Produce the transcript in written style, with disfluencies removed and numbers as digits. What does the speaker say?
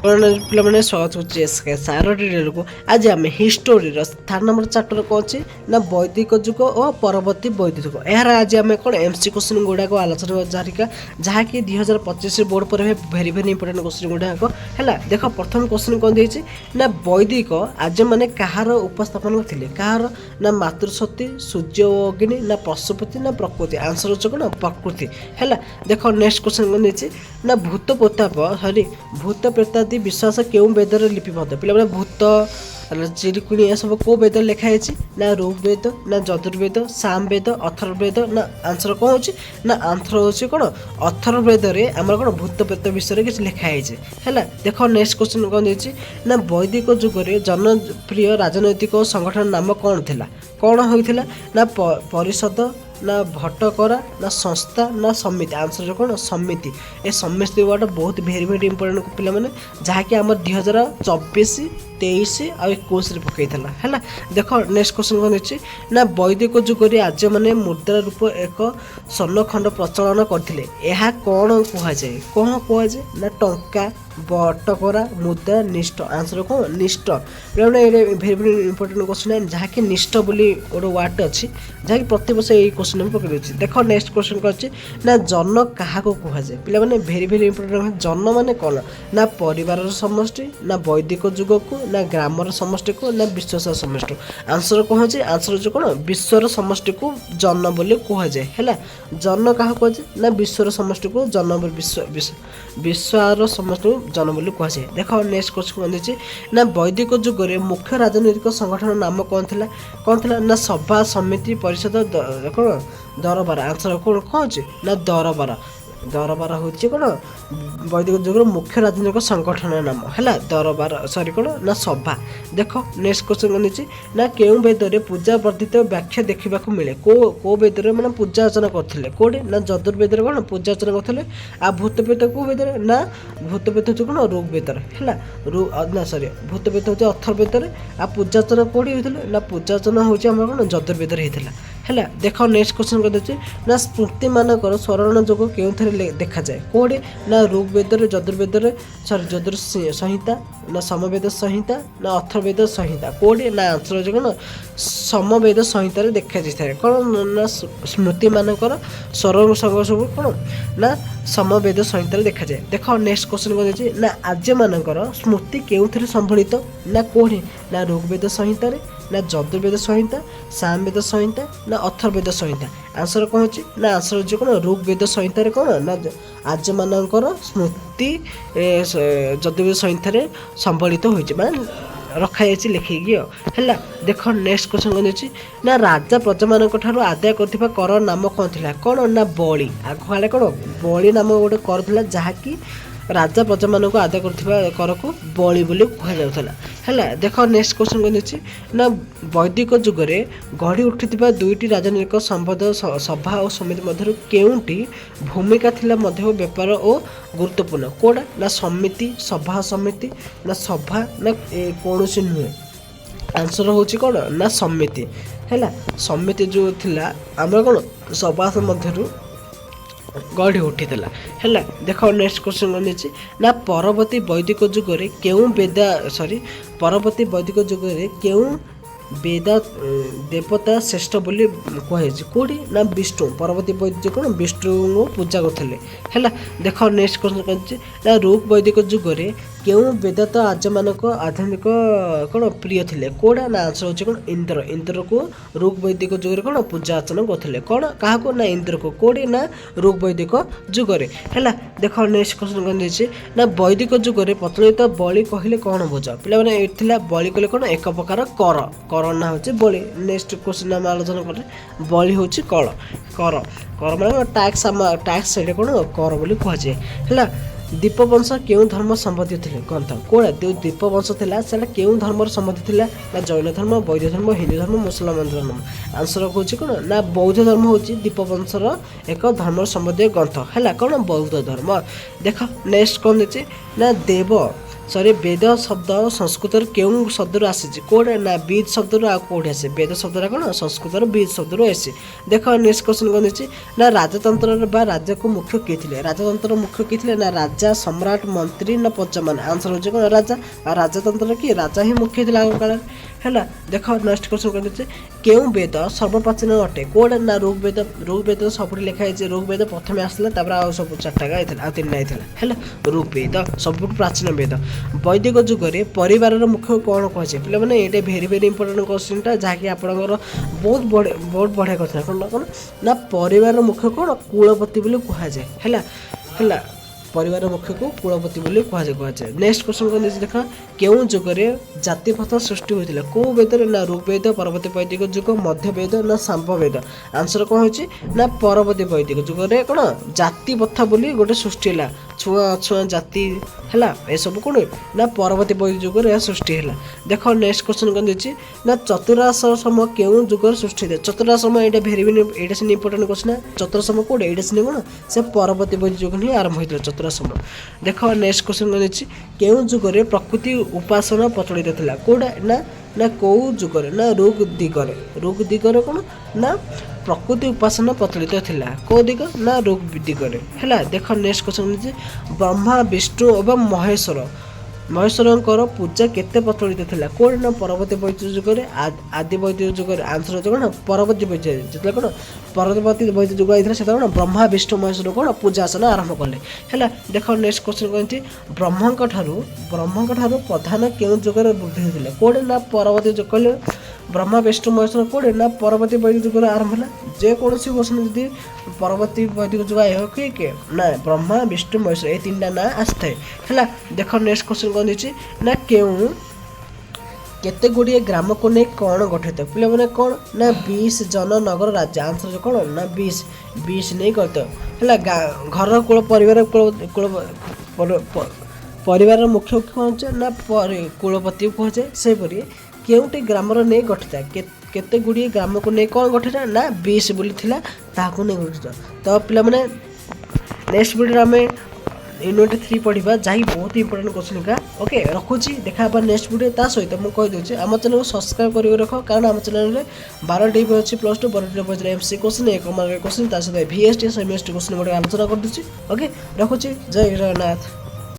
पे स्वागत होचे सार डिटेल को आज आम हिस्टोरी स्थान नंबर चैप्टर कौन अच्छे ना वैदिक जुग और परवर्ती वैदिक जुग यार आज आम कौन एमसी क्वेश्चन गुड़ाक आलोचना जारिका जहाँकि 2025 बोर्ड पर भेरी भेरी इंपोर्टेंट क्वेश्चन गुड़ाक है। देख प्रथम क्वेश्चन कौन देती ना वैदिक आज मैंने कहार उपस्थापन करते कहार ना मातृशक्ति सूर्य अग्नि ना पशुपति ना प्रकृति आंसर हो कौन प्रकृति है। देख नेक्स्ट क्वेश्चन कौन देती ना भूत प्रताप सरी भूत प्रेतादि विश्वास क्यों वेदर लिपिबद्ध पे भूत चिड़कुणी यह सब कौ वेद लिखाई ना ऋग्वेद ना यजुर्वेद सामवेद अथर्ववेद ना आंसर कौन हो ना आंसर हो कौन अथर्ववेद आम कौन भूत प्रेत विषय किसी लिखाई है। देख नेक्स्ट क्वेश्चन कौन देती ना वैदिक जुगरे जनप्रिय राजनैतिक संगठन नाम कौन थिला कौन होता ना परिषद ना भट्टकरा ना संस्था ना समिति आंसर कौन समिति ए समिति वर्ड बहुत भेरी भेरी इंपोर्टेंट पिला माने जहाँकि आम 2024 23 और 21 पकई है। देख नेक्स्ट क्वेश्चन कौन अच्छी ना वैदिक जुगरे आज मैंने मुद्रा रूप एक स्वर्णखंड प्रचलन करते यह कौन कहुए कौन कहुए ना टंका बटकरा मुद्रा निष्ठ आंसर कौन निष्ठ भेरी भेरी इंपोर्टेंट क्वेश्चन है जहाँकि निष्ठ बोली गोटे वार्ड अच्छी जहाँकि प्रति वर्ष यही क्वेश्चन पकड़ देख नेक्स्ट क्वेश्चन कर ना जन क्या कहुए पिला माने भेरी भेरी इंपोर्टेंट जन माने कौन ना परिवार समष्टि ना वैदिक जुग को ना ग्रामर समष्टि को ना विश्वास समष्टि आंसर कौन है आंसर हो कौन विश्वर समष्टि को जन बोली कहुए है। जन क्या कहुए ना विश्वर समष्टि को जन विश्वर समष्टि जन बोली कहुए। देख नेक्स्ट क्वेश्चन कौन देती ना वैदिक जुगरे मुख्य राजनैतिक संगठन नाम कौन थी ना सभा समिति परिषद कौन दरबार आंसर कौन कौन ना दरबार दरबार हूँ कौन वैदिक जुगर मुख्य राजनैतिक संगठन नाम है दरबार सॉरी कौन ना सभा। देख नेक्स्ट क्वेश्चन कौन देती ना केउं वेदरे पूजा वर्धित व्याख्या देखा मिले को वेदरे मैंने पूजा अर्चना करते कौटे ना यजुर्वेद कौन पूजा अर्चना करते आ भूतप्रेत को वेदरे ना भूतप्रेत हूँ कौन ऋग्वेद है ना सॉरी भूतप्रेत हूँ अथर्ववेद आ पूजा अर्चना कौटी होते ना पूजा अर्चना हूँ आम कौन यजुर्वेद होता है। देख नेक्स्ट क्वेश्चन कर देती ना स्मृति मानकर स्वर्ण जोग क्यों देखा जाए कौटे ना ऋग्वेद यजुर्वेद सॉरी यजुर संहिता ना समवेद संहिता ना अथर्वेद संहिता कौटे ना आंसर हो कौन समवेद संहिता देखा जाए कौन ना स्मृति मानकर स्वर्ण संग सब कौन ना समवेद संहिता देखा जाए। देख नेक्स्ट क्वेश्चन कर देती ना आज मानकर स्मृति क्यों संबलित ना कौटे ना ऋग्वेद संहिता ना यजुर्वेद संहिता सामवेद संहिता ना अथर्वेद संहिता आंसर कौन हो ना आंसर हो कौन ऋग्वेद संहिता कौन ना आज मानकर स्मृति यजुर्वेद संहिता संबलित हो रखाई लिखिकी है। देख नेक्स्ट क्वेश्चन कौन देती ना राजा प्रजा मान आदाय कर नाम कौन थी कौन ना बलि आग काले कौन बलि नाम गोटे कर था जहाँकि राजा प्रजा मान आदाय कर को बलि बोली कहुला है। देख नेक्स्ट क्वेश्चन कौन देती ना वैदिक जुगरे गढ़ी उठी दुईटी राजनैतिक संबंध सभा और समिति मध्य केउंटी भूमिका थिला मध्य व्यापार और गुरुत्वपूर्ण कौटा ना समिति सभा समिति ना सभा ना कौन नुहे आंसर हूँ कौन ना समिति है। समिति जो थिला आम कौन सभा मध्य गढ़ी उठी है। देख नेक्स्ट क्वेश्चन कौन देती ना परवर्ती वैदिक जुगरे क्यों वेदा सॉरी परवर्ती वैदिक जुगरे क्यों वेदा देवता श्रेष्ठ बोली कहुए कौटी ना विष्णु परवर्ती वैदिक कौन विष्णु पूजा करते है। देख नेक्स्ट क्वेश्चन कौन ना ऋग वैदिक जुगरे क्यों वेदा तो आज मानक आध्यात्मिक कौन प्रिय थे कौटा ना आंसर हो कौन इंद्र इंद्र को ऋग वैदिक जुगरे कौन पूजा अर्चना करते कौन क्या ना इंद्र को कौटे ना ऋग वैदिक जुगरे है। देख नेक्स्ट क्वेश्चन कौन देती ना वैदिक जुगरे प्रचलित बलि कहले कौन बुझ पे मैंने बलि कहले कौन एक प्रकार कर ना हूँ बलि। नेक्स्ट क्वेश्चन आम आलोचना करें बलि हूँ कर कर कर मैंने टैक्स से कौन कर बोली कहुए है। दीपवंश क्यों धर्म संबंधी थे ग्रंथ कौड़ा जो दीपवंश था से क्यों धर्म संबंधी था ना जैन धर्म बौद्ध धर्म हिंदू धर्म मुसलमान धर्म आंसर हूँ कौन ना बौद्ध धर्म हूँ दीपवंशर एक धर्म संबंधी ग्रंथ है कौन बौद्ध धर्म। देख नेक्स्ट कौन देती ना देव सॉरी वेद शब्द संस्कृत केउं शब्द आसी कोड ना बीज शब्द कोड आसे वेद शब्द कौन संस्कृत बीज शब्द आसी देख नेक्स्ट क्वेश्चन कौन देछि ना राजतंत्र बा राज्य को मुख्य किए थे राजतंत्र मुख्य किए थे ना राजा सम्राट मंत्री ना पंचमान आंसर हो कौन राजा और राजतंत्र किए राजा ही मुख्य थे आग काल है देख नेक्स्ट क्वेश्चन कौन देछि केउं वेद सर्वप्राचीन अटे कोड ना ऋग्वेद सब लिखाई ऋग्वेद प्रथम आसला सब चार्टा आ तीन है ऋग्वेद सब प्राचीन वेद वैदिक जुगरे परिवार मुख्य कौन कहे पे मैंने ये भेरी भेरी इंपोर्टेंट क्वेश्चनटा जहाँकि आपंकर बहुत बढ़िया कथा कौन ना परिवार मुख्य कौन कुलपति बोली कहुए है परिवार मुख्य को कुलपति बोली कहुए नेक्स्ट क्वेश्चन कौन देख केउं जुगरे जाति प्रथा सृष्टि होता कौ वेद ना ऋग्वेद परवर्ती वैदिक जुग मध्य वेद ना सांब वेद आंसर कौन हो ना परवर्ती वैदिक जुगरे कौन जाति प्रथा बोली गोटे सृष्टि है छुआ अछुआ जाति है ए सब कौन ना परवर्ती वैदिक जुगरे यह सृष्टि है देख नेक्स्ट क्वेश्चन कौन देछि ना चतुराश्रम केउं जुगर सृष्टि है चतुराश्रम ये भेरी ये इंपोर्टेंट क्वेश्चन चतुराश्रम कौन ये कौन से परवर्ती वैदिक जुग ही आरंभ होता चतुराश्रम देख नेक्स्ट क्वेश्चन कौन देछि केउं जुगरे प्रकृति उपासना प्रचलित थिला कोडा ना ना कौ जुगरे ना ऋग दिगरे कौन ना प्रकृति उपासना प्रचलित थिला कौ दिग ना ऋग दिगरे है देख नेक्स्ट क्वेश्चन ब्रह्मा विष्णु एवं महेश्वर पूजा केते प्रचलित थिला कोड ना परवर्ती वैदिक जुगरे आदि वैदिक जुगरे आंसर हो कौन परवर्ती वैदिक जितने कौन परवर्ती वैदिक जुग आई से कौन ब्रह्मा विष्णु महेश्वर कौन पूजासना आरंभ कले है देख नेक्स्ट क्वेश्चन कहती ब्रह्मा ठारू प्रधान केउं जुगरे वृद्धि होता कोड ना परवर्ती जुग कहले ब्रह्मा विष्णु महेश्वर कोड ना परवर्ती वैदिक जुगरे आरंभ है जेकोसी क्वेश्चन जदि परवर्ती वैदिक जुग आए किए ना ब्रह्मा विष्णु महेश्वर ये तीन ना आसता है देख नेक्स्ट क्वेश्चन कौन देछि ना केउं केते गुड़िए ग्राम को नहीं कौन गठित पे मैंने कौन ना 20 जन नगर राज्य आंसर कौन ना 20 नहीं करते है घर कुल परिवार मुख्य कौन ना कुलपति कहुए सेपरी केउटी ग्रामर नहीं गठित केते गुड़िए ग्राम को नहीं कौन गठित ना 20 बोली थिला ताकू नहीं गठित तो पे मैंने नेक्स्ट वीडियो आम यूनिट 3 पढ़ा जहाँ बहुत इंपोर्टेंट क्वेश्चन का ओके रखुची देखा नेक्स्ट वीडियो ता सहित मुझे कहीदे आम चैनल को सब्सक्राइब कर रख कारण आम चैनल में 12 टी अच्छी +2 12 T MC question 1 mark question सहित VST SMST क्वेश्चन गोटे आलोचना कर दूसरी ओके रखुची जय जगन्नाथ।